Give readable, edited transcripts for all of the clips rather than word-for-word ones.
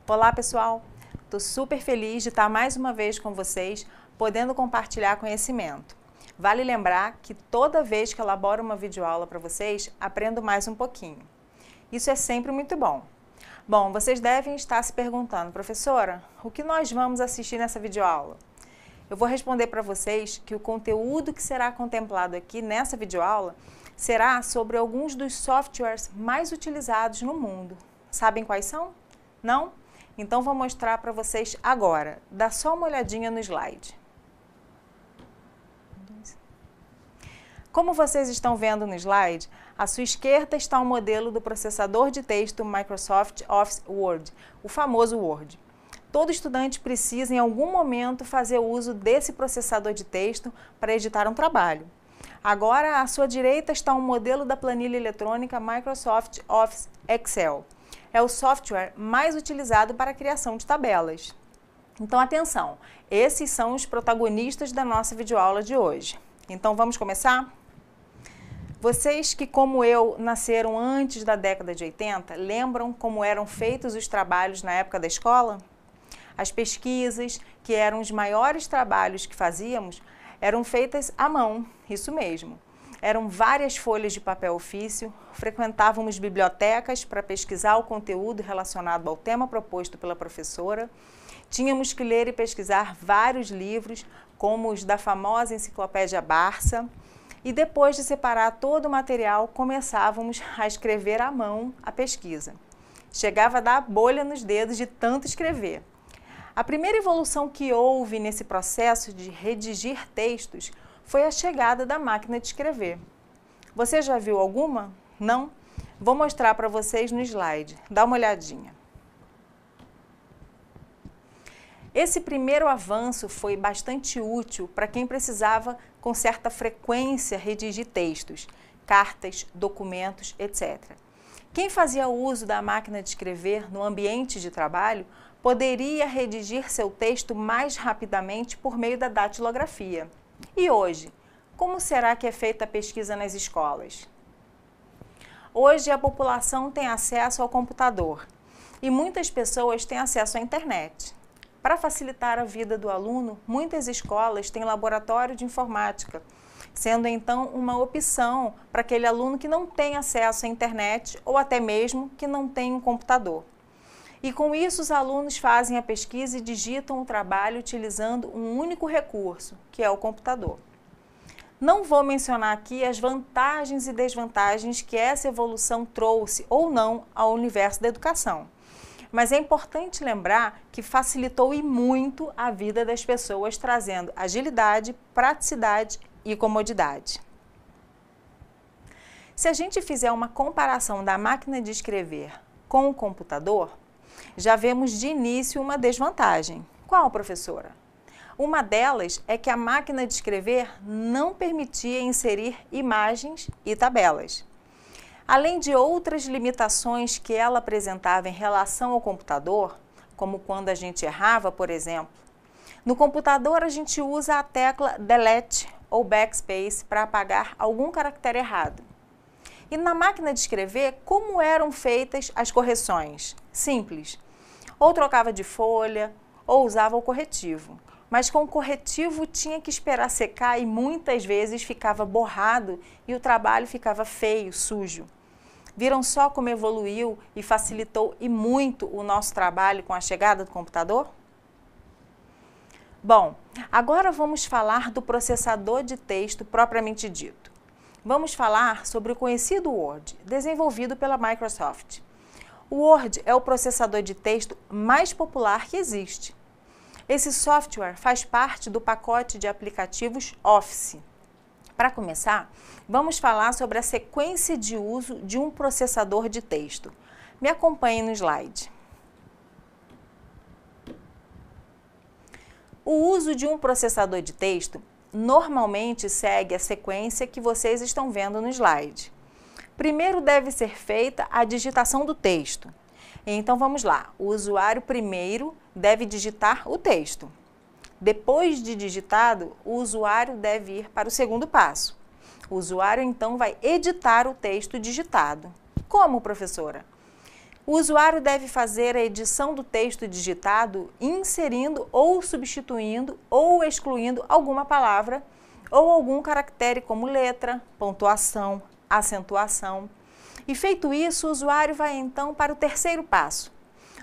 Olá pessoal, estou super feliz de estar mais uma vez com vocês, podendo compartilhar conhecimento. Vale lembrar que toda vez que elaboro uma videoaula para vocês, aprendo mais um pouquinho. Isso é sempre muito bom. Bom, vocês devem estar se perguntando, professora, o que nós vamos assistir nessa videoaula? Eu vou responder para vocês que o conteúdo que será contemplado aqui nessa videoaula será sobre alguns dos softwares mais utilizados no mundo. Sabem quais são? Não? Então vou mostrar para vocês agora. Dá só uma olhadinha no slide. Como vocês estão vendo no slide, à sua esquerda está o modelo do processador de texto Microsoft Office Word, o famoso Word. Todo estudante precisa em algum momento fazer uso desse processador de texto para editar um trabalho. Agora, à sua direita está um modelo da planilha eletrônica Microsoft Office Excel. É o software mais utilizado para a criação de tabelas. Então, atenção, esses são os protagonistas da nossa videoaula de hoje. Então, vamos começar? Vocês que, como eu, nasceram antes da década de 80, lembram como eram feitos os trabalhos na época da escola? As pesquisas, que eram os maiores trabalhos que fazíamos, eram feitas à mão, isso mesmo. Eram várias folhas de papel ofício, frequentávamos bibliotecas para pesquisar o conteúdo relacionado ao tema proposto pela professora, tínhamos que ler e pesquisar vários livros, como os da famosa Enciclopédia Barça, e depois de separar todo o material, começávamos a escrever à mão a pesquisa. Chegava a dar bolha nos dedos de tanto escrever. A primeira evolução que houve nesse processo de redigir textos foi a chegada da máquina de escrever. Você já viu alguma? Não? Vou mostrar para vocês no slide. Dá uma olhadinha. Esse primeiro avanço foi bastante útil para quem precisava com certa frequência redigir textos, cartas, documentos, etc. Quem fazia uso da máquina de escrever no ambiente de trabalho poderia redigir seu texto mais rapidamente por meio da datilografia. E hoje, como será que é feita a pesquisa nas escolas? Hoje a população tem acesso ao computador e muitas pessoas têm acesso à internet. Para facilitar a vida do aluno, muitas escolas têm laboratório de informática, sendo então uma opção para aquele aluno que não tem acesso à internet ou até mesmo que não tem um computador. E com isso os alunos fazem a pesquisa e digitam o trabalho utilizando um único recurso, que é o computador. Não vou mencionar aqui as vantagens e desvantagens que essa evolução trouxe ou não ao universo da educação. Mas é importante lembrar que facilitou e muito a vida das pessoas, trazendo agilidade, praticidade e comodidade. Se a gente fizer uma comparação da máquina de escrever com o computador, já vemos de início uma desvantagem. Qual, professora? Uma delas é que a máquina de escrever não permitia inserir imagens e tabelas. Além de outras limitações que ela apresentava em relação ao computador, como quando a gente errava, por exemplo. No computador a gente usa a tecla Delete ou Backspace para apagar algum caractere errado. E na máquina de escrever, como eram feitas as correções? Simples. Ou trocava de folha, ou usava o corretivo. Mas com o corretivo tinha que esperar secar e muitas vezes ficava borrado e o trabalho ficava feio, sujo. Viram só como evoluiu e facilitou e muito o nosso trabalho com a chegada do computador? Bom, agora vamos falar do processador de texto propriamente dito. Vamos falar sobre o conhecido Word, desenvolvido pela Microsoft. O Word é o processador de texto mais popular que existe. Esse software faz parte do pacote de aplicativos Office. Para começar, vamos falar sobre a sequência de uso de um processador de texto. Me acompanhe no slide. O uso de um processador de texto normalmente segue a sequência que vocês estão vendo no slide. Primeiro deve ser feita a digitação do texto. Então vamos lá, o usuário primeiro deve digitar o texto. Depois de digitado, o usuário deve ir para o segundo passo. O usuário então vai editar o texto digitado. Como, professora? O usuário deve fazer a edição do texto digitado, inserindo ou substituindo ou excluindo alguma palavra ou algum caractere como letra, pontuação, acentuação. E feito isso, o usuário vai então para o terceiro passo.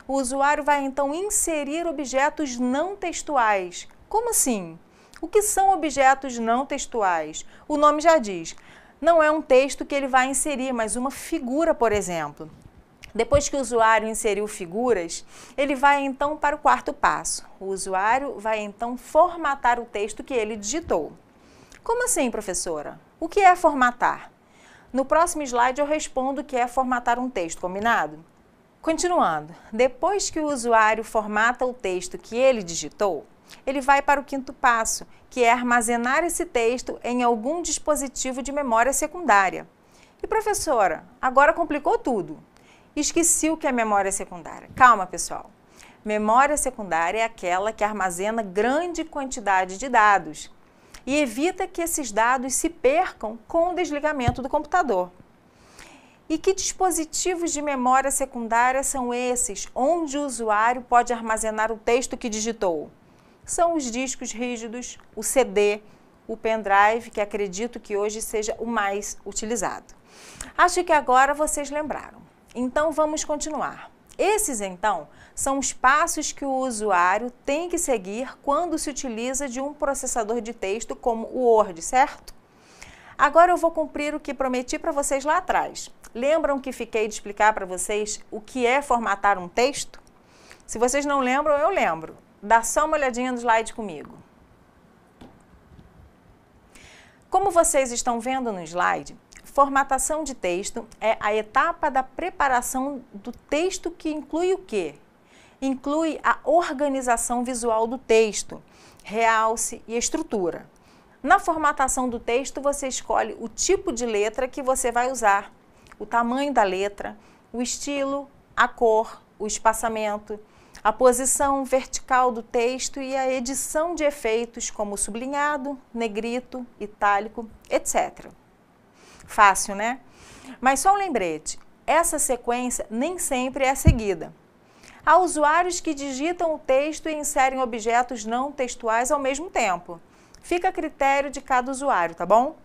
O usuário vai então inserir objetos não textuais. Como assim? O que são objetos não textuais? O nome já diz. Não é um texto que ele vai inserir, mas uma figura, por exemplo. Depois que o usuário inseriu figuras, ele vai então para o quarto passo. O usuário vai então formatar o texto que ele digitou. Como assim, professora? O que é formatar? No próximo slide eu respondo o que é formatar um texto, combinado? Continuando, depois que o usuário formata o texto que ele digitou, ele vai para o quinto passo, que é armazenar esse texto em algum dispositivo de memória secundária. E professora, agora complicou tudo. Esqueci o que é memória secundária. Calma, pessoal. Memória secundária é aquela que armazena grande quantidade de dados e evita que esses dados se percam com o desligamento do computador. E que dispositivos de memória secundária são esses, onde o usuário pode armazenar o texto que digitou? São os discos rígidos, o CD, o pendrive, que acredito que hoje seja o mais utilizado. Acho que agora vocês lembraram. Então vamos continuar. Esses, então, são os passos que o usuário tem que seguir quando se utiliza de um processador de texto como o Word, certo? Agora eu vou cumprir o que prometi para vocês lá atrás. Lembram que fiquei de explicar para vocês o que é formatar um texto? Se vocês não lembram, eu lembro. Dá só uma olhadinha no slide comigo. Como vocês estão vendo no slide, formatação de texto é a etapa da preparação do texto que inclui o quê? Inclui a organização visual do texto, realce e estrutura. Na formatação do texto, você escolhe o tipo de letra que você vai usar, o tamanho da letra, o estilo, a cor, o espaçamento, a posição vertical do texto e a edição de efeitos como sublinhado, negrito, itálico, etc. Fácil, né? Mas só um lembrete, essa sequência nem sempre é seguida. Há usuários que digitam o texto e inserem objetos não textuais ao mesmo tempo. Fica a critério de cada usuário, tá bom?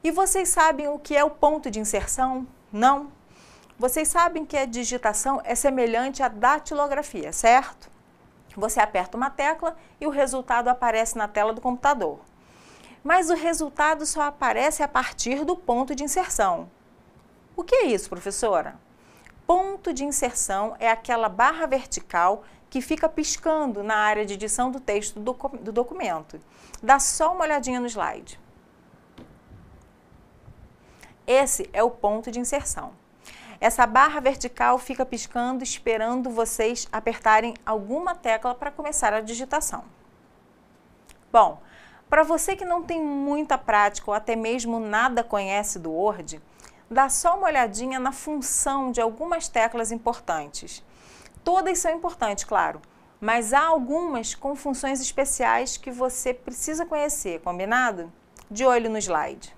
E vocês sabem o que é o ponto de inserção? Não? Vocês sabem que a digitação é semelhante à datilografia, certo? Você aperta uma tecla e o resultado aparece na tela do computador. Mas o resultado só aparece a partir do ponto de inserção. O que é isso, professora? Ponto de inserção é aquela barra vertical que fica piscando na área de edição do texto do documento. Dá só uma olhadinha no slide. Esse é o ponto de inserção. Essa barra vertical fica piscando, esperando vocês apertarem alguma tecla para começar a digitação. Bom, para você que não tem muita prática ou até mesmo nada conhece do Word, dá só uma olhadinha na função de algumas teclas importantes. Todas são importantes, claro, mas há algumas com funções especiais que você precisa conhecer, combinado? De olho no slide.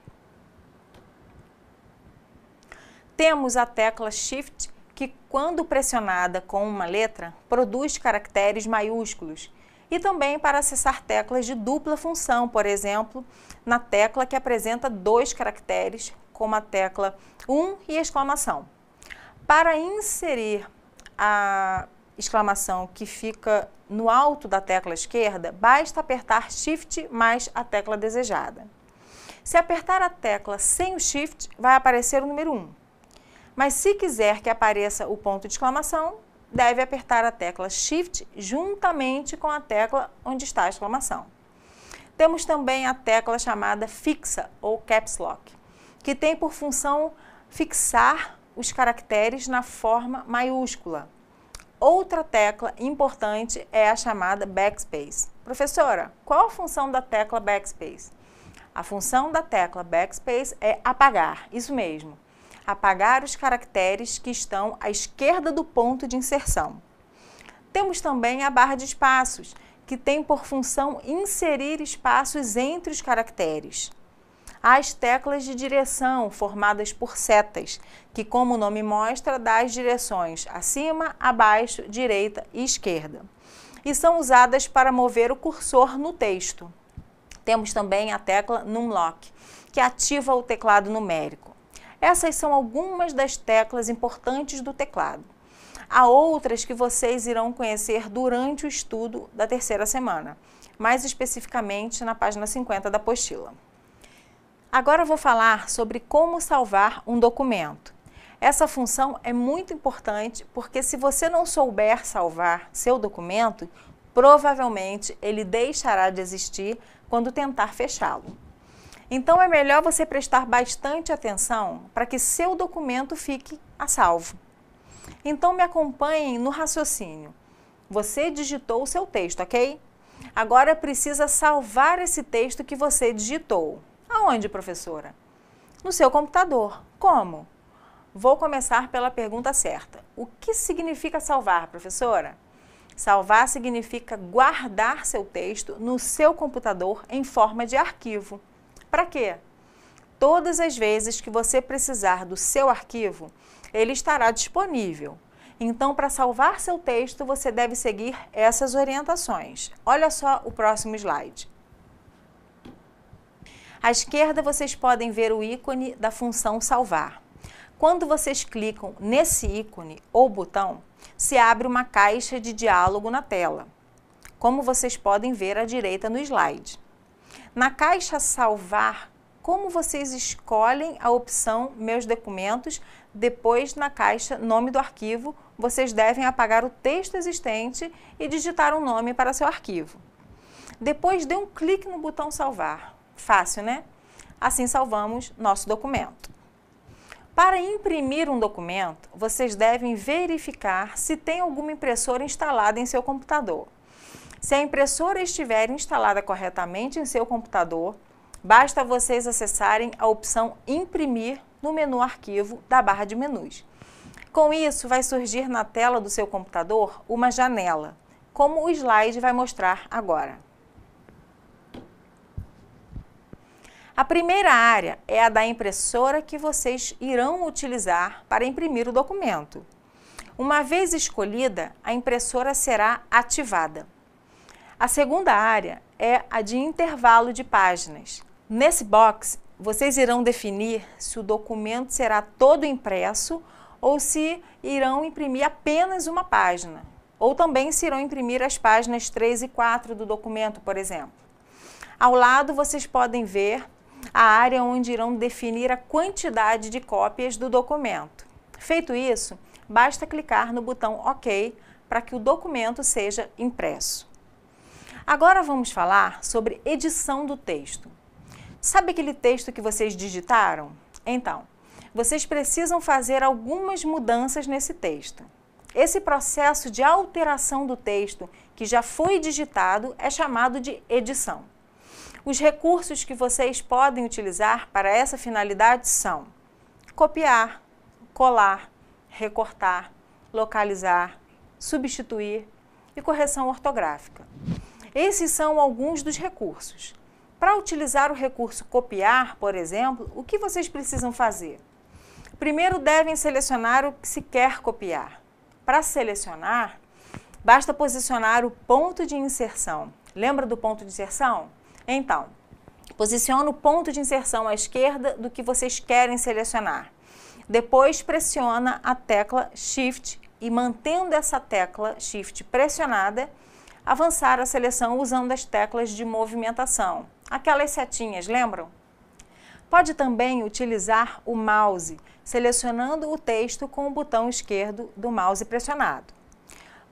Temos a tecla Shift, que quando pressionada com uma letra, produz caracteres maiúsculos. E também para acessar teclas de dupla função, por exemplo, na tecla que apresenta 2 caracteres, como a tecla 1 e exclamação. Para inserir a exclamação que fica no alto da tecla esquerda, basta apertar Shift mais a tecla desejada. Se apertar a tecla sem o Shift, vai aparecer o número 1. Mas se quiser que apareça o ponto de exclamação, deve apertar a tecla Shift juntamente com a tecla onde está a exclamação. Temos também a tecla chamada fixa ou Caps Lock, que tem por função fixar os caracteres na forma maiúscula. Outra tecla importante é a chamada Backspace. Professora, qual a função da tecla Backspace? A função da tecla Backspace é apagar, isso mesmo. Apagar os caracteres que estão à esquerda do ponto de inserção. Temos também a barra de espaços, que tem por função inserir espaços entre os caracteres. as teclas de direção formadas por setas, que, como o nome mostra, dá as direções acima, abaixo, direita e esquerda. E são usadas para mover o cursor no texto. Temos também a tecla Numlock, que ativa o teclado numérico. Essas são algumas das teclas importantes do teclado. Há outras que vocês irão conhecer durante o estudo da terceira semana, mais especificamente na página 50 da apostila. Agora vou falar sobre como salvar um documento. Essa função é muito importante porque se você não souber salvar seu documento, provavelmente ele deixará de existir quando tentar fechá-lo. Então é melhor você prestar bastante atenção para que seu documento fique a salvo. Então me acompanhem no raciocínio. Você digitou o seu texto, ok? Agora precisa salvar esse texto que você digitou. Aonde, professora? No seu computador. Como? Vou começar pela pergunta certa. O que significa salvar, professora? Salvar significa guardar seu texto no seu computador em forma de arquivo. Para quê? Todas as vezes que você precisar do seu arquivo, ele estará disponível. Então, para salvar seu texto, você deve seguir essas orientações. Olha só o próximo slide. À esquerda, vocês podem ver o ícone da função salvar. Quando vocês clicam nesse ícone ou botão, se abre uma caixa de diálogo na tela, como vocês podem ver à direita no slide. Na caixa salvar, como vocês escolhem a opção meus documentos, depois na caixa nome do arquivo, vocês devem apagar o texto existente e digitar um nome para seu arquivo. Depois dê um clique no botão salvar. Fácil, né? Assim salvamos nosso documento. Para imprimir um documento, vocês devem verificar se tem alguma impressora instalada em seu computador. Se a impressora estiver instalada corretamente em seu computador, basta vocês acessarem a opção Imprimir no menu Arquivo da barra de menus. Com isso, vai surgir na tela do seu computador uma janela, como o slide vai mostrar agora. A primeira área é a da impressora que vocês irão utilizar para imprimir o documento. Uma vez escolhida, a impressora será ativada. A segunda área é a de intervalo de páginas. Nesse box, vocês irão definir se o documento será todo impresso ou se irão imprimir apenas uma página, ou também se irão imprimir as páginas 3 e 4 do documento, por exemplo. Ao lado, vocês podem ver a área onde irão definir a quantidade de cópias do documento. Feito isso, basta clicar no botão OK para que o documento seja impresso. Agora vamos falar sobre edição do texto. Sabe aquele texto que vocês digitaram? Então, vocês precisam fazer algumas mudanças nesse texto. Esse processo de alteração do texto que já foi digitado é chamado de edição. Os recursos que vocês podem utilizar para essa finalidade são copiar, colar, recortar, localizar, substituir e correção ortográfica. Esses são alguns dos recursos. Para utilizar o recurso copiar, por exemplo, o que vocês precisam fazer? Primeiro devem selecionar o que se quer copiar. Para selecionar, basta posicionar o ponto de inserção. Lembra do ponto de inserção? Então, posicione o ponto de inserção à esquerda do que vocês querem selecionar. Depois pressiona a tecla Shift e, mantendo essa tecla Shift pressionada, avançar a seleção usando as teclas de movimentação, aquelas setinhas, lembram? Pode também utilizar o mouse, selecionando o texto com o botão esquerdo do mouse pressionado.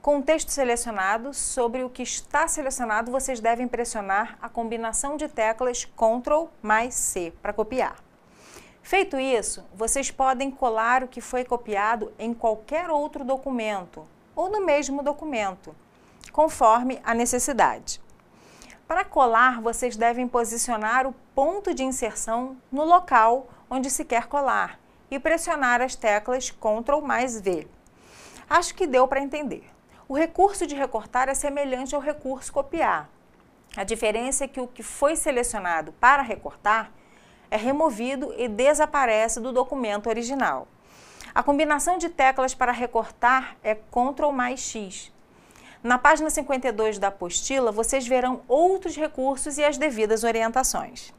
Com o texto selecionado, sobre o que está selecionado, vocês devem pressionar a combinação de teclas Ctrl mais C para copiar. Feito isso, vocês podem colar o que foi copiado em qualquer outro documento ou no mesmo documento, conforme a necessidade. Para colar, vocês devem posicionar o ponto de inserção no local onde se quer colar e pressionar as teclas Ctrl mais V. Acho que deu para entender. O recurso de recortar é semelhante ao recurso copiar. A diferença é que o que foi selecionado para recortar é removido e desaparece do documento original. A combinação de teclas para recortar é Ctrl+X. Na página 52 da apostila, vocês verão outros recursos e as devidas orientações.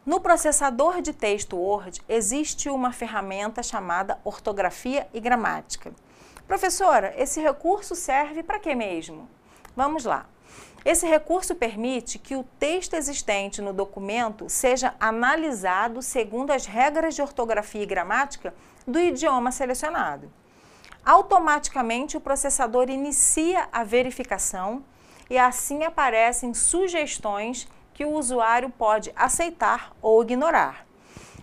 No processador de texto Word, existe uma ferramenta chamada ortografia e gramática. Professora, esse recurso serve para quê mesmo? Vamos lá. Esse recurso permite que o texto existente no documento seja analisado segundo as regras de ortografia e gramática do idioma selecionado. Automaticamente, o processador inicia a verificação e assim aparecem sugestões que o usuário pode aceitar ou ignorar.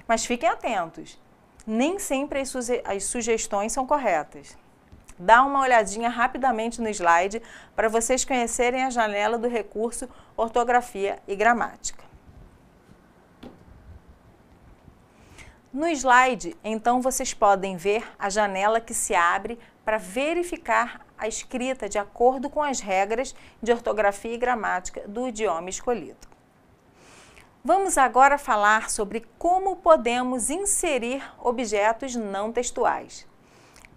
Mas fiquem atentos, nem sempre as sugestões são corretas. Dá uma olhadinha rapidamente no slide para vocês conhecerem a janela do recurso Ortografia e Gramática. No slide, então, vocês podem ver a janela que se abre para verificar a escrita de acordo com as regras de ortografia e gramática do idioma escolhido. Vamos agora falar sobre como podemos inserir objetos não textuais.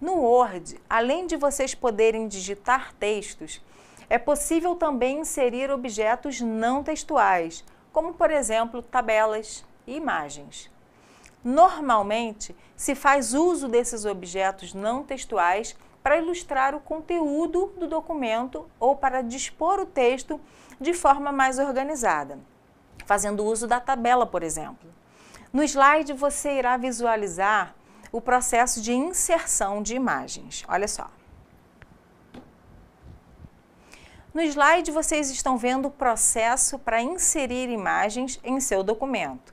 No Word, além de vocês poderem digitar textos, é possível também inserir objetos não textuais, como, por exemplo, tabelas e imagens. Normalmente, se faz uso desses objetos não textuais para ilustrar o conteúdo do documento ou para dispor o texto de forma mais organizada, fazendo uso da tabela, por exemplo. No slide, você irá visualizar o processo de inserção de imagens. Olha só. No slide, vocês estão vendo o processo para inserir imagens em seu documento.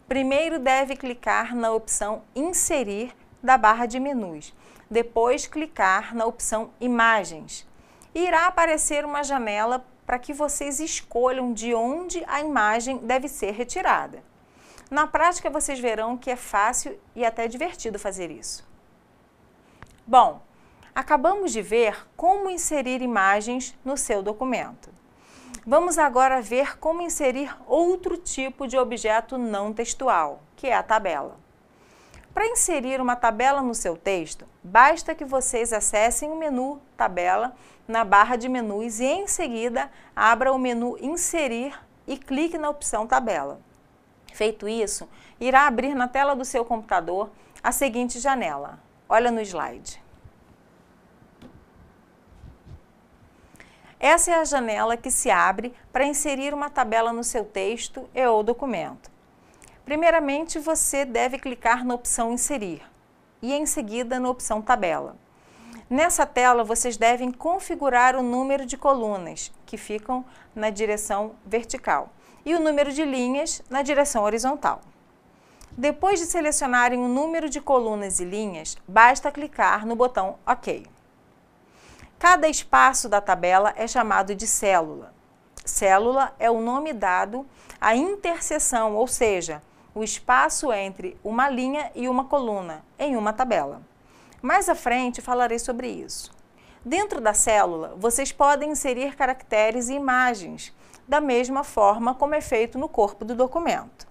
Primeiro, deve clicar na opção Inserir da barra de menus. Depois, clicar na opção Imagens. Irá aparecer uma janela para que vocês escolham de onde a imagem deve ser retirada. Na prática, vocês verão que é fácil e até divertido fazer isso. Bom, acabamos de ver como inserir imagens no seu documento. Vamos agora ver como inserir outro tipo de objeto não textual, que é a tabela. Para inserir uma tabela no seu texto, basta que vocês acessem o menu Tabela na barra de menus e, em seguida, abra o menu Inserir e clique na opção Tabela. Feito isso, irá abrir na tela do seu computador a seguinte janela. Olha no slide. Essa é a janela que se abre para inserir uma tabela no seu texto e ou documento. Primeiramente, você deve clicar na opção Inserir e, em seguida, na opção Tabela. Nessa tela, vocês devem configurar o número de colunas, que ficam na direção vertical, e o número de linhas na direção horizontal. Depois de selecionarem o número de colunas e linhas, basta clicar no botão OK. Cada espaço da tabela é chamado de célula. Célula é o nome dado à interseção, ou seja, o espaço entre uma linha e uma coluna em uma tabela. Mais à frente falarei sobre isso. Dentro da célula, vocês podem inserir caracteres e imagens, da mesma forma como é feito no corpo do documento.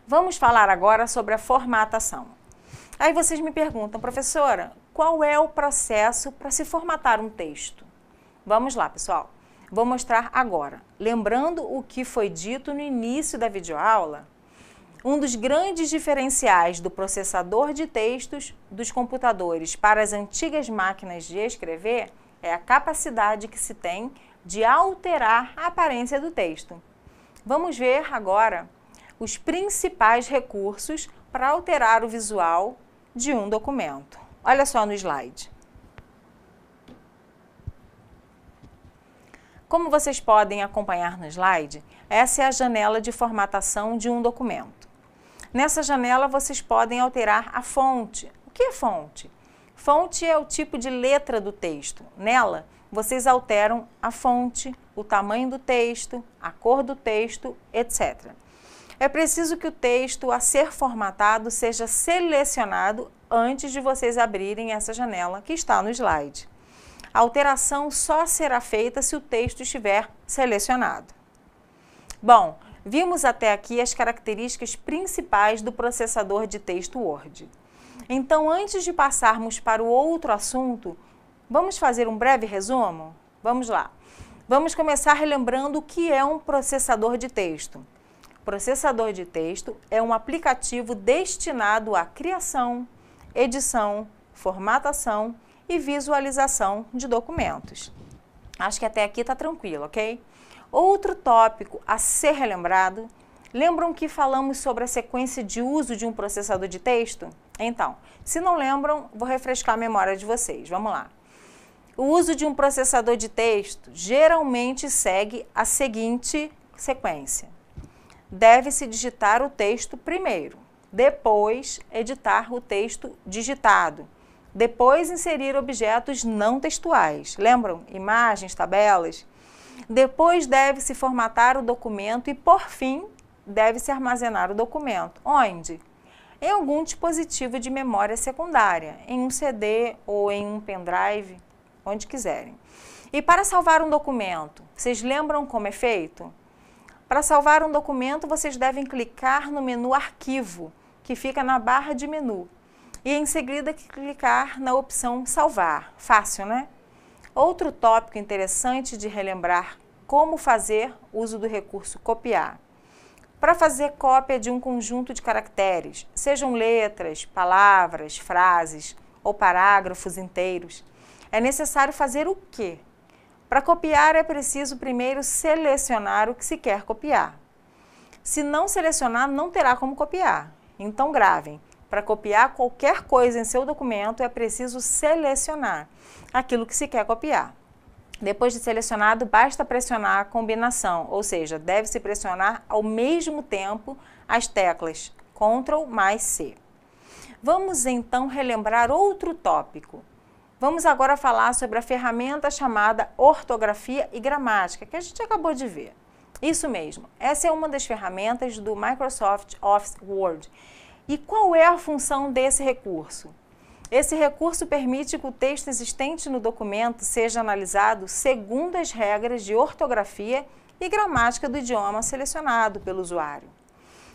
Vamos falar agora sobre a formatação. Aí vocês me perguntam, professora, qual é o processo para se formatar um texto? Vamos lá, pessoal. Vou mostrar agora. Lembrando o que foi dito no início da videoaula, um dos grandes diferenciais do processador de textos dos computadores para as antigas máquinas de escrever é a capacidade que se tem de alterar a aparência do texto. Vamos ver agora os principais recursos para alterar o visual de um documento. Olha só no slide. Como vocês podem acompanhar no slide, essa é a janela de formatação de um documento. Nessa janela, vocês podem alterar a fonte. O que é fonte? Fonte é o tipo de letra do texto. Nela, vocês alteram a fonte, o tamanho do texto, a cor do texto, etc. É preciso que o texto a ser formatado seja selecionado antes de vocês abrirem essa janela que está no slide. A alteração só será feita se o texto estiver selecionado. Bom, Vimos até aqui as características principais do processador de texto Word. Então, antes de passarmos para o outro assunto, vamos fazer um breve resumo? Vamos lá. Vamos começar relembrando o que é um processador de texto. Processador de texto é um aplicativo destinado à criação, edição, formatação e visualização de documentos. Acho que até aqui está tranquilo, ok? Outro tópico a ser relembrado, lembram que falamos sobre a sequência de uso de um processador de texto? Então, se não lembram, vou refrescar a memória de vocês. Vamos lá. O uso de um processador de texto geralmente segue a seguinte sequência. Deve-se digitar o texto primeiro, depois editar o texto digitado, depois inserir objetos não textuais. Lembram? Imagens, tabelas. Depois deve-se formatar o documento e, por fim, deve-se armazenar o documento. Onde? Em algum dispositivo de memória secundária, em um CD ou em um pendrive, onde quiserem. E para salvar um documento, vocês lembram como é feito? Para salvar um documento, vocês devem clicar no menu Arquivo, que fica na barra de menu, e em seguida clicar na opção Salvar. Fácil, né? Outro tópico interessante de relembrar como fazer uso do recurso copiar. Para fazer cópia de um conjunto de caracteres, sejam letras, palavras, frases ou parágrafos inteiros, é necessário fazer o quê? Para copiar é preciso primeiro selecionar o que se quer copiar. Se não selecionar, não terá como copiar. Então gravem. Para copiar qualquer coisa em seu documento é preciso selecionar aquilo que se quer copiar. Depois de selecionado, basta pressionar a combinação, ou seja, deve-se pressionar ao mesmo tempo as teclas Ctrl mais C. Vamos então relembrar outro tópico. Vamos agora falar sobre a ferramenta chamada ortografia e gramática, que a gente acabou de ver. Isso mesmo, essa é uma das ferramentas do Microsoft Office Word. E qual é a função desse recurso? Esse recurso permite que o texto existente no documento seja analisado segundo as regras de ortografia e gramática do idioma selecionado pelo usuário.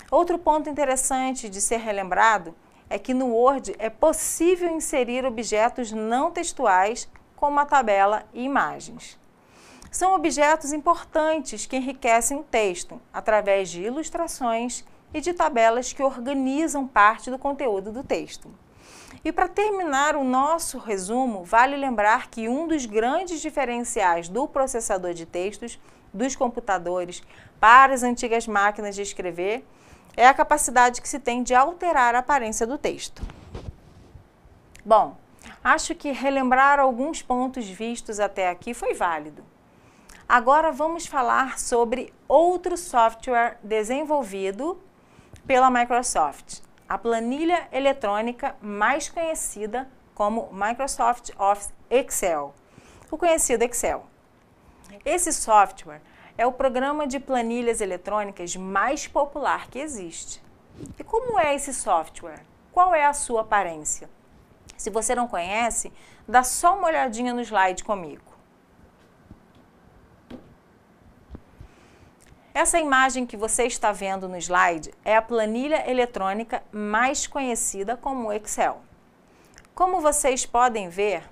Outro ponto interessante de ser relembrado é que no Word é possível inserir objetos não textuais, como a tabela e imagens. São objetos importantes que enriquecem o texto, através de ilustrações e de tabelas que organizam parte do conteúdo do texto. E para terminar o nosso resumo, vale lembrar que um dos grandes diferenciais do processador de textos dos computadores para as antigas máquinas de escrever é a capacidade que se tem de alterar a aparência do texto. Bom, acho que relembrar alguns pontos vistos até aqui foi válido. Agora vamos falar sobre outro software desenvolvido pela Microsoft, a planilha eletrônica mais conhecida como Microsoft Office Excel, o conhecido Excel. Esse software é o programa de planilhas eletrônicas mais popular que existe. E como é esse software? Qual é a sua aparência? Se você não conhece, dá só uma olhadinha no slide comigo. Essa imagem que você está vendo no slide é a planilha eletrônica mais conhecida como Excel. Como vocês podem ver,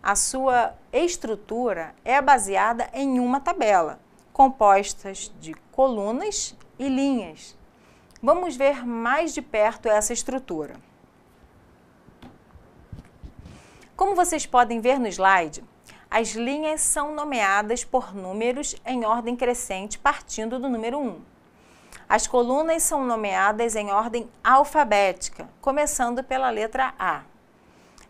a sua estrutura é baseada em uma tabela, compostas de colunas e linhas. Vamos ver mais de perto essa estrutura. Como vocês podem ver no slide, as linhas são nomeadas por números em ordem crescente, partindo do número 1. As colunas são nomeadas em ordem alfabética, começando pela letra A.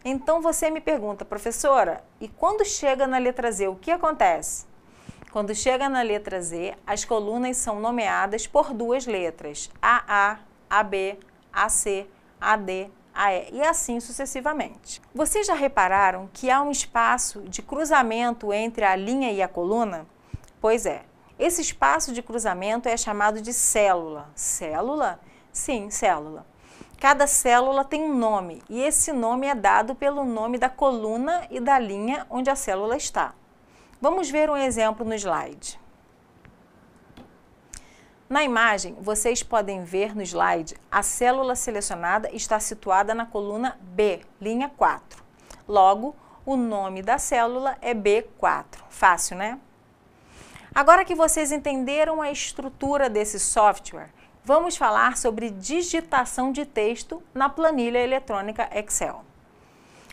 Então você me pergunta, professora, e quando chega na letra Z, o que acontece? Quando chega na letra Z, as colunas são nomeadas por duas letras, AA, AB, AC, AD, AE e assim sucessivamente. Vocês já repararam que há um espaço de cruzamento entre a linha e a coluna? Pois é, esse espaço de cruzamento é chamado de célula. Célula? Sim, célula. Cada célula tem um nome e esse nome é dado pelo nome da coluna e da linha onde a célula está. Vamos ver um exemplo no slide. Na imagem, vocês podem ver no slide, a célula selecionada está situada na coluna B, linha 4. Logo, o nome da célula é B4. Fácil, né? Agora que vocês entenderam a estrutura desse software, vamos falar sobre digitação de texto na planilha eletrônica Excel.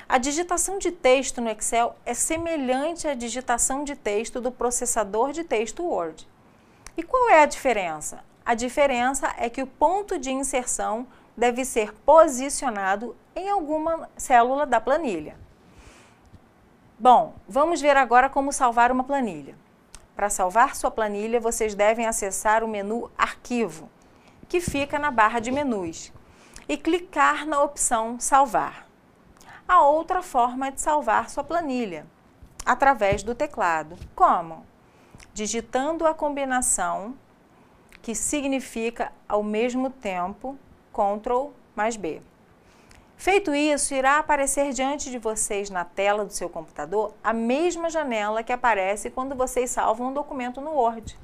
A digitação de texto no Excel é semelhante à digitação de texto do processador de texto Word. E qual é a diferença? A diferença é que o ponto de inserção deve ser posicionado em alguma célula da planilha. Bom, vamos ver agora como salvar uma planilha. Para salvar sua planilha, vocês devem acessar o menu Arquivo, que fica na barra de menus, e clicar na opção Salvar. A outra forma de salvar sua planilha, através do teclado. Como? Digitando a combinação que significa ao mesmo tempo Ctrl mais B. Feito isso, irá aparecer diante de vocês na tela do seu computador a mesma janela que aparece quando vocês salvam um documento no Word.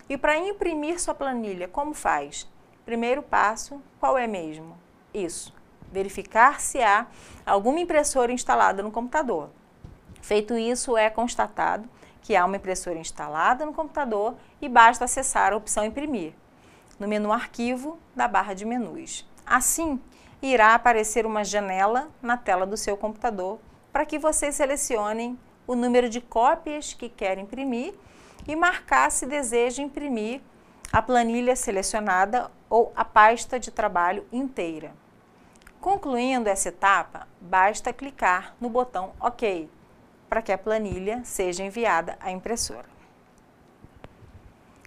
E para imprimir sua planilha, como faz? Primeiro passo, qual é mesmo? Isso, verificar se há alguma impressora instalada no computador. Feito isso, é constatado que há uma impressora instalada no computador e basta acessar a opção Imprimir, no menu Arquivo da barra de menus. Assim, irá aparecer uma janela na tela do seu computador para que vocês selecionem o número de cópias que querem imprimir e marcar se deseja imprimir a planilha selecionada ou a pasta de trabalho inteira. Concluindo essa etapa, basta clicar no botão OK, para que a planilha seja enviada à impressora.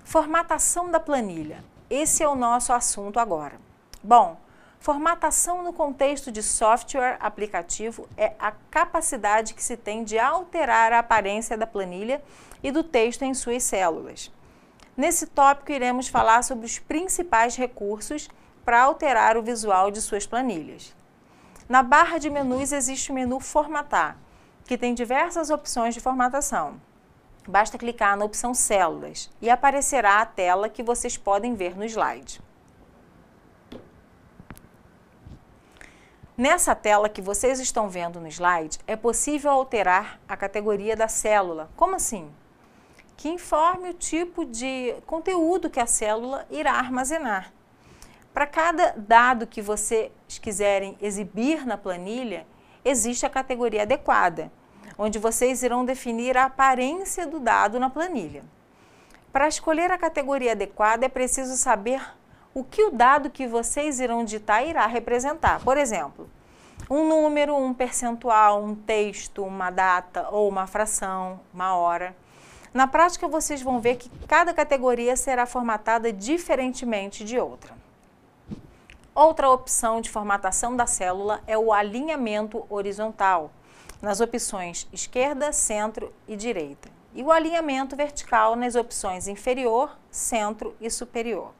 Formatação da planilha. Esse é o nosso assunto agora. Bom, formatação no contexto de software aplicativo é a capacidade que se tem de alterar a aparência da planilha e do texto em suas células. Nesse tópico, iremos falar sobre os principais recursos para alterar o visual de suas planilhas. Na barra de menus existe o menu Formatar, que tem diversas opções de formatação. Basta clicar na opção Células e aparecerá a tela que vocês podem ver no slide. Nessa tela que vocês estão vendo no slide, é possível alterar a categoria da célula. Como assim? Que informe o tipo de conteúdo que a célula irá armazenar. Para cada dado que vocês quiserem exibir na planilha, existe a categoria adequada, onde vocês irão definir a aparência do dado na planilha. Para escolher a categoria adequada, é preciso saber o que o dado que vocês irão digitar irá representar. Por exemplo, um número, um percentual, um texto, uma data ou uma fração, uma hora. Na prática, vocês vão ver que cada categoria será formatada diferentemente de outra. Outra opção de formatação da célula é o alinhamento horizontal, nas opções esquerda, centro e direita, e o alinhamento vertical nas opções inferior, centro e superior.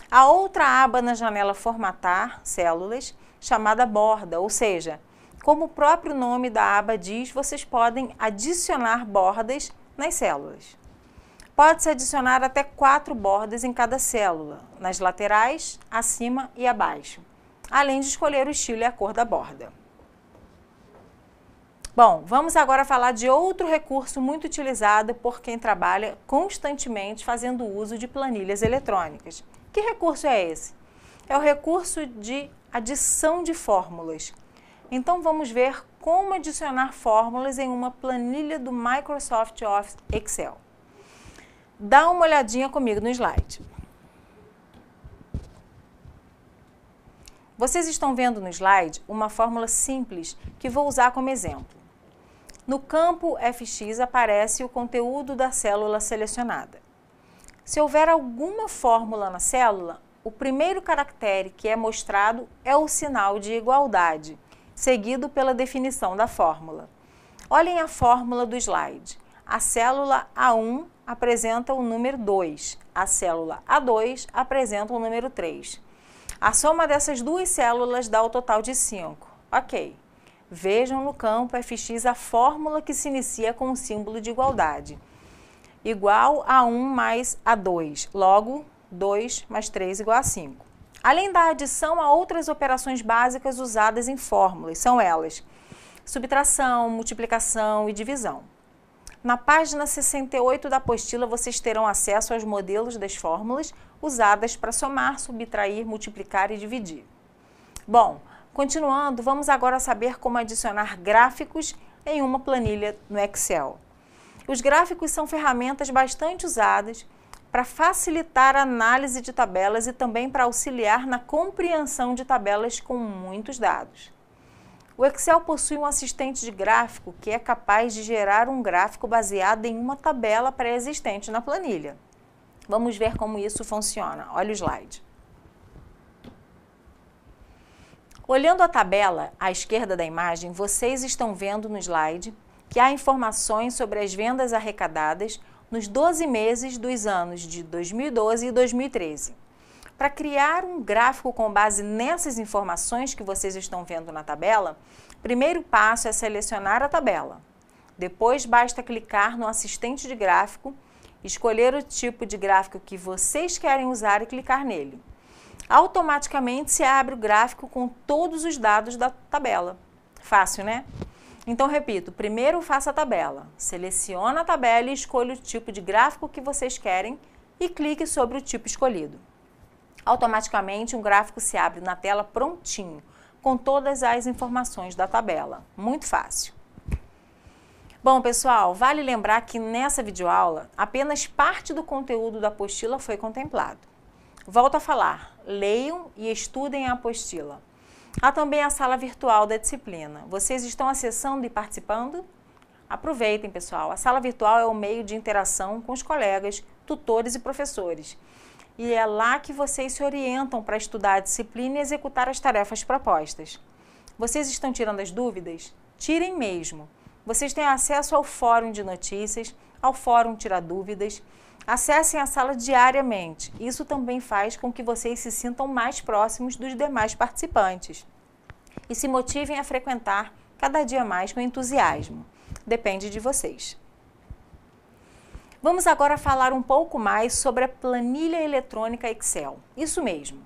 A outra aba na janela Formatar Células, chamada Borda, ou seja, como o próprio nome da aba diz, vocês podem adicionar bordas nas células. Pode-se adicionar até 4 bordas em cada célula, nas laterais, acima e abaixo, além de escolher o estilo e a cor da borda. Bom, vamos agora falar de outro recurso muito utilizado por quem trabalha constantemente fazendo uso de planilhas eletrônicas. Que recurso é esse? É o recurso de adição de fórmulas. Então vamos ver como adicionar fórmulas em uma planilha do Microsoft Office Excel. Dá uma olhadinha comigo no slide. Vocês estão vendo no slide uma fórmula simples que vou usar como exemplo. No campo FX aparece o conteúdo da célula selecionada. Se houver alguma fórmula na célula, o primeiro caractere que é mostrado é o sinal de igualdade, seguido pela definição da fórmula. Olhem a fórmula do slide. A célula A1 apresenta o número 2, a célula A2 apresenta o número 3. A soma dessas duas células dá o total de 5. Ok. Vejam no campo FX a fórmula que se inicia com o símbolo de igualdade. Igual a 1 mais A2. Logo, 2 mais 3 igual a 5. Além da adição, há outras operações básicas usadas em fórmulas, são elas: subtração, multiplicação e divisão. Na página 68 da apostila, vocês terão acesso aos modelos das fórmulas usadas para somar, subtrair, multiplicar e dividir. Bom, continuando, vamos agora saber como adicionar gráficos em uma planilha no Excel. Os gráficos são ferramentas bastante usadas para facilitar a análise de tabelas e também para auxiliar na compreensão de tabelas com muitos dados. O Excel possui um assistente de gráfico que é capaz de gerar um gráfico baseado em uma tabela pré-existente na planilha. Vamos ver como isso funciona. Olha o slide. Olhando a tabela à esquerda da imagem, vocês estão vendo no slide que há informações sobre as vendas arrecadadas nos 12 meses dos anos de 2012 e 2013. Para criar um gráfico com base nessas informações que vocês estão vendo na tabela, o primeiro passo é selecionar a tabela. Depois basta clicar no assistente de gráfico, escolher o tipo de gráfico que vocês querem usar e clicar nele. Automaticamente se abre o gráfico com todos os dados da tabela. Fácil, né? Então, repito, primeiro faça a tabela, selecione a tabela e escolha o tipo de gráfico que vocês querem e clique sobre o tipo escolhido. Automaticamente, um gráfico se abre na tela prontinho, com todas as informações da tabela. Muito fácil. Bom, pessoal, vale lembrar que nessa videoaula, apenas parte do conteúdo da apostila foi contemplado. Volto a falar, leiam e estudem a apostila. Há também a sala virtual da disciplina. Vocês estão acessando e participando? Aproveitem, pessoal. A sala virtual é um meio de interação com os colegas, tutores e professores. E é lá que vocês se orientam para estudar a disciplina e executar as tarefas propostas. Vocês estão tirando as dúvidas? Tirem mesmo. Vocês têm acesso ao fórum de notícias, ao fórum Tirar Dúvidas. Acessem a sala diariamente. Isso também faz com que vocês se sintam mais próximos dos demais participantes e se motivem a frequentar cada dia mais com entusiasmo. Depende de vocês. Vamos agora falar um pouco mais sobre a planilha eletrônica Excel. Isso mesmo,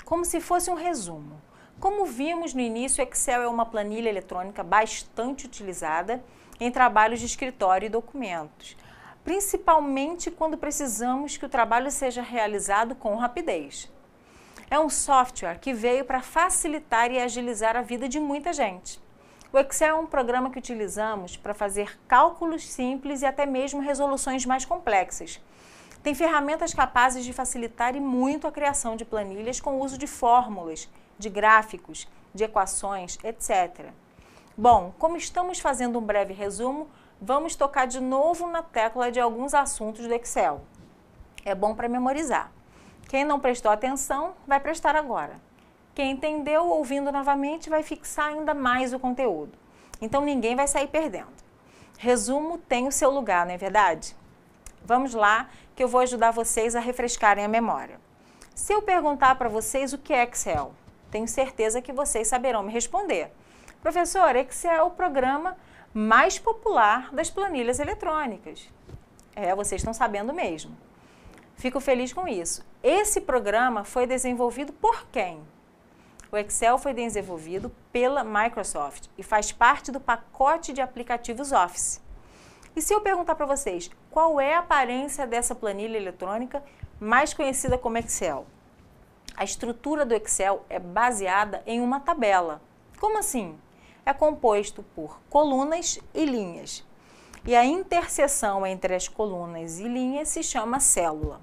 como se fosse um resumo. Como vimos no início, o Excel é uma planilha eletrônica bastante utilizada em trabalhos de escritório e documentos, principalmente quando precisamos que o trabalho seja realizado com rapidez. É um software que veio para facilitar e agilizar a vida de muita gente. O Excel é um programa que utilizamos para fazer cálculos simples e até mesmo resoluções mais complexas. Tem ferramentas capazes de facilitar e muito a criação de planilhas com o uso de fórmulas, de gráficos, de equações, etc. Bom, como estamos fazendo um breve resumo, vamos tocar de novo na tecla de alguns assuntos do Excel. É bom para memorizar. Quem não prestou atenção, vai prestar agora. Quem entendeu, ouvindo novamente, vai fixar ainda mais o conteúdo. Então, ninguém vai sair perdendo. Resumo tem o seu lugar, não é verdade? Vamos lá, que eu vou ajudar vocês a refrescarem a memória. Se eu perguntar para vocês o que é Excel, tenho certeza que vocês saberão me responder. Professor, Excel é o programa mais popular das planilhas eletrônicas. Vocês estão sabendo mesmo. Fico feliz com isso. Esse programa foi desenvolvido por quem? O Excel foi desenvolvido pela Microsoft e faz parte do pacote de aplicativos Office. E se eu perguntar para vocês, qual é a aparência dessa planilha eletrônica mais conhecida como Excel? A estrutura do Excel é baseada em uma tabela. Como assim? É composto por colunas e linhas. E a interseção entre as colunas e linhas se chama célula.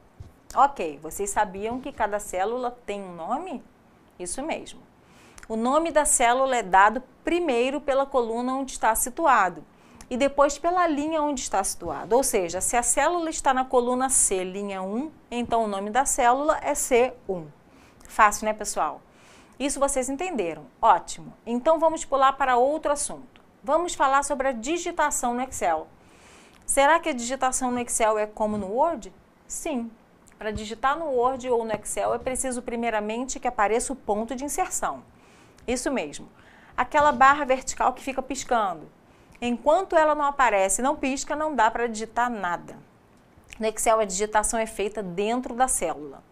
Ok, vocês sabiam que cada célula tem um nome? Isso mesmo. O nome da célula é dado primeiro pela coluna onde está situado e depois pela linha onde está situado. Ou seja, se a célula está na coluna C, linha 1, então o nome da célula é C1. Fácil, né, pessoal? Isso vocês entenderam. Ótimo. Então vamos pular para outro assunto. Vamos falar sobre a digitação no Excel. Será que a digitação no Excel é como no Word? Sim. Para digitar no Word ou no Excel é preciso primeiramente que apareça o ponto de inserção. Isso mesmo. Aquela barra vertical que fica piscando. Enquanto ela não aparece e não pisca, não dá para digitar nada. No Excel, a digitação é feita dentro da célula.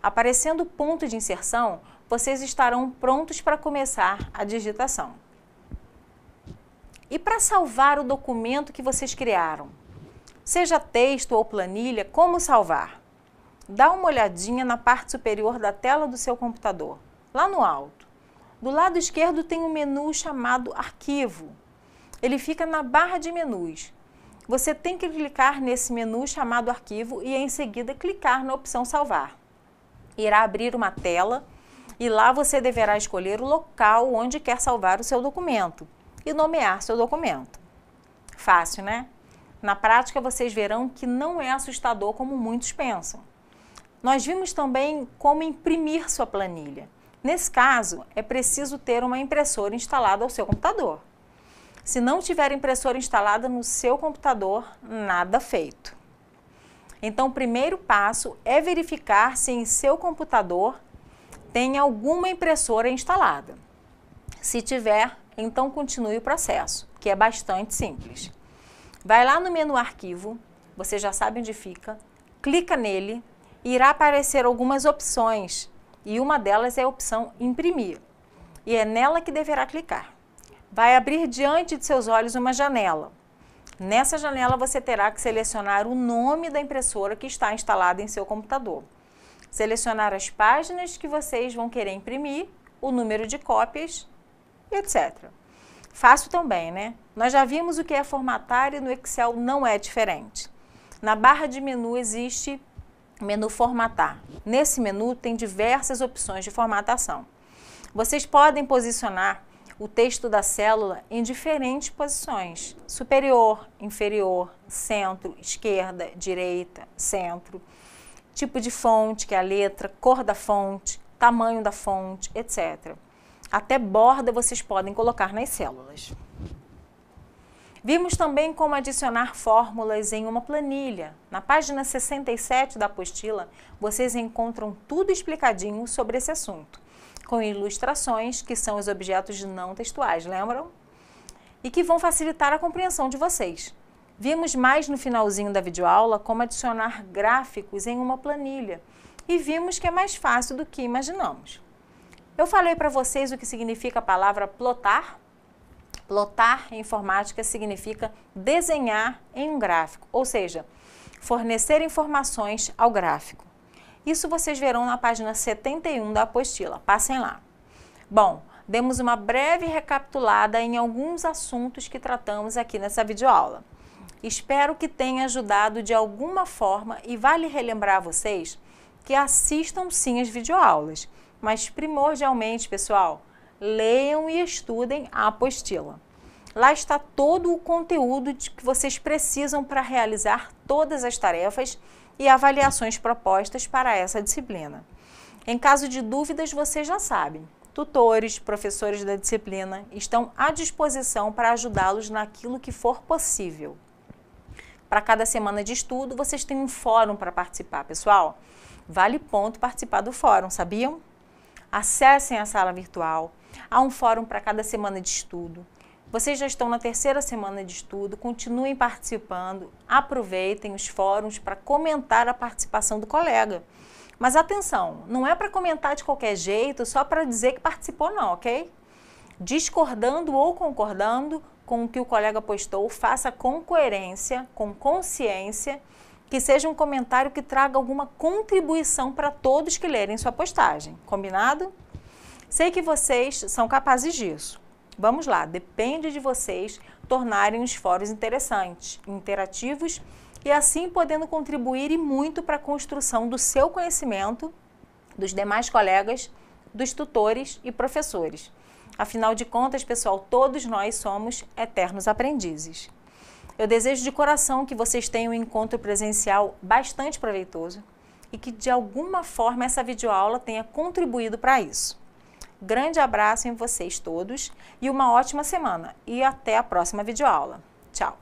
Aparecendo o ponto de inserção, vocês estarão prontos para começar a digitação. E para salvar o documento que vocês criaram? Seja texto ou planilha, como salvar? Dá uma olhadinha na parte superior da tela do seu computador, lá no alto. Do lado esquerdo tem um menu chamado Arquivo. Ele fica na barra de menus. Você tem que clicar nesse menu chamado Arquivo e em seguida clicar na opção Salvar. Irá abrir uma tela e lá você deverá escolher o local onde quer salvar o seu documento e nomear seu documento. Fácil, né? Na prática, vocês verão que não é assustador como muitos pensam. Nós vimos também como imprimir sua planilha. Nesse caso, é preciso ter uma impressora instalada ao seu computador. Se não tiver impressora instalada no seu computador, nada feito. Então, o primeiro passo é verificar se em seu computador tem alguma impressora instalada. Se tiver, então continue o processo, que é bastante simples. Vai lá no menu Arquivo, você já sabe onde fica, clica nele e irá aparecer algumas opções e uma delas é a opção Imprimir. E é nela que deverá clicar. Vai abrir diante de seus olhos uma janela. Nessa janela você terá que selecionar o nome da impressora que está instalada em seu computador. Selecionar as páginas que vocês vão querer imprimir, o número de cópias, etc. Fácil também, né? Nós já vimos o que é formatar e no Excel não é diferente. Na barra de menu existe o menu Formatar. Nesse menu tem diversas opções de formatação. Vocês podem posicionar o texto da célula em diferentes posições: superior, inferior, centro, esquerda, direita, centro, tipo de fonte, que é a letra, cor da fonte, tamanho da fonte, etc. Até borda vocês podem colocar nas células. Vimos também como adicionar fórmulas em uma planilha. Na página 67 da apostila, vocês encontram tudo explicadinho sobre esse assunto, com ilustrações, que são os objetos não textuais, lembram? E que vão facilitar a compreensão de vocês. Vimos mais no finalzinho da videoaula como adicionar gráficos em uma planilha e vimos que é mais fácil do que imaginamos. Eu falei para vocês o que significa a palavra plotar. Plotar em informática significa desenhar em um gráfico, ou seja, fornecer informações ao gráfico. Isso vocês verão na página 71 da apostila. Passem lá. Bom, demos uma breve recapitulada em alguns assuntos que tratamos aqui nessa videoaula. Espero que tenha ajudado de alguma forma e vale relembrar a vocês que assistam sim as videoaulas, mas primordialmente, pessoal, leiam e estudem a apostila. Lá está todo o conteúdo que vocês precisam para realizar todas as tarefas e avaliações propostas para essa disciplina. Em caso de dúvidas, vocês já sabem, tutores, professores da disciplina estão à disposição para ajudá-los naquilo que for possível. Para cada semana de estudo, vocês têm um fórum para participar, pessoal. Vale ponto participar do fórum, sabiam? Acessem a sala virtual. Há um fórum para cada semana de estudo. Vocês já estão na terceira semana de estudo, continuem participando, aproveitem os fóruns para comentar a participação do colega. Mas atenção, não é para comentar de qualquer jeito, só para dizer que participou não, ok? Discordando ou concordando com o que o colega postou, faça com coerência, com consciência, que seja um comentário que traga alguma contribuição para todos que lerem sua postagem. Combinado? Sei que vocês são capazes disso. Vamos lá, depende de vocês tornarem os fóruns interessantes, interativos e assim podendo contribuir e muito para a construção do seu conhecimento, dos demais colegas, dos tutores e professores. Afinal de contas, pessoal, todos nós somos eternos aprendizes. Eu desejo de coração que vocês tenham um encontro presencial bastante proveitoso e que de alguma forma essa videoaula tenha contribuído para isso. Grande abraço em vocês todos e uma ótima semana e até a próxima videoaula. Tchau!